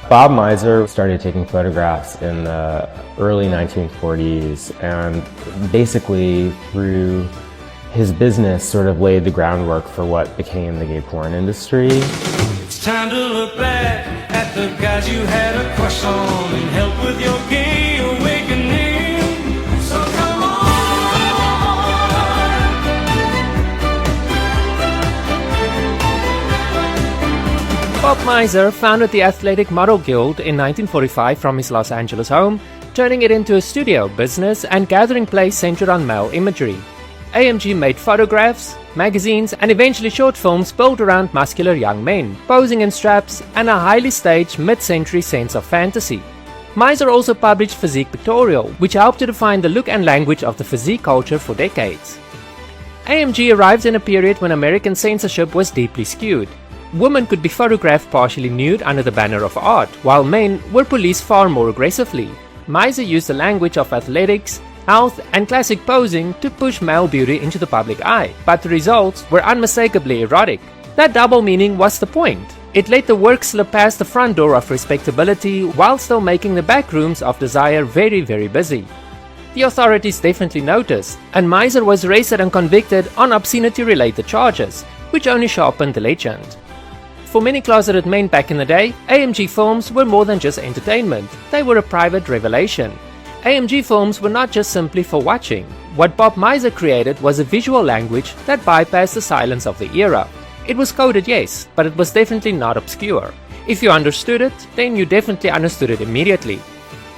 Bob Mizer started taking photographs in the early 1940s and basically through his business sort of laid the groundwork for what became the gay porn industry. It's time to look back at the guys you had a crush on and help with your gay awakening. So come on! Bob Mizer founded the Athletic Model Guild in 1945 from his Los Angeles home, turning it into a studio business and gathering place centered on male imagery. AMG made photographs, magazines, and eventually short films built around muscular young men, posing in straps, and a highly staged mid-century sense of fantasy. Mizer also published Physique Pictorial, which helped to define the look and language of the physique culture for decades. AMG arrived in a period when American censorship was deeply skewed. Women could be photographed partially nude under the banner of art, while men were policed far more aggressively. Mizer used the language of athletics, health, and classic posing to push male beauty into the public eye, but the results were unmistakably erotic. That double meaning was the point. It let the work slip past the front door of respectability while still making the back rooms of desire very, very busy. The authorities definitely noticed, and Mizer was arrested and convicted on obscenity-related charges, which only sharpened the legend. For many closeted men back in the day, AMG films were more than just entertainment. They were a private revelation. AMG films were not just simply for watching. What Bob Mizer created was a visual language that bypassed the silence of the era. It was coded, yes, but it was definitely not obscure. If you understood it, then you definitely understood it immediately.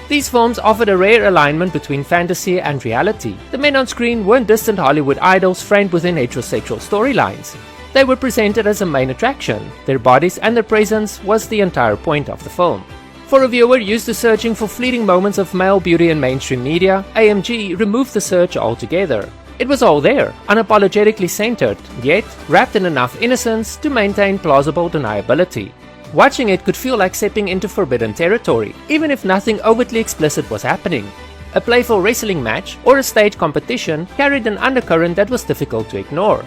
These films offered a rare alignment between fantasy and reality. The men on screen weren't distant Hollywood idols framed within heterosexual storylines. They were presented as a main attraction. Their bodies and their presence was the entire point of the film. For a viewer used to searching for fleeting moments of male beauty in mainstream media, AMG removed the search altogether. It was all there, unapologetically centered, yet wrapped in enough innocence to maintain plausible deniability. Watching it could feel like stepping into forbidden territory, even if nothing overtly explicit was happening. A playful wrestling match or a stage competition carried an undercurrent that was difficult to ignore.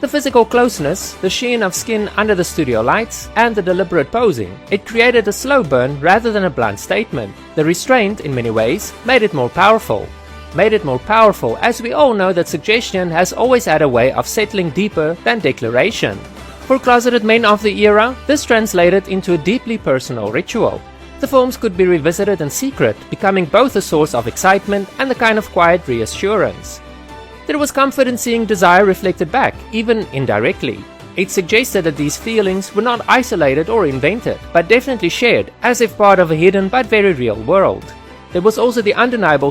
The physical closeness, the sheen of skin under the studio lights, and the deliberate posing, it created a slow burn rather than a blunt statement. The restraint, in many ways, made it more powerful. As we all know that suggestion has always had a way of settling deeper than declaration. For closeted men of the era, this translated into a deeply personal ritual. The films could be revisited in secret, becoming both a source of excitement and a kind of quiet reassurance. There was comfort in seeing desire reflected back, even indirectly. It suggested that these feelings were not isolated or invented, but definitely shared, as if part of a hidden but very real world. There was also the undeniable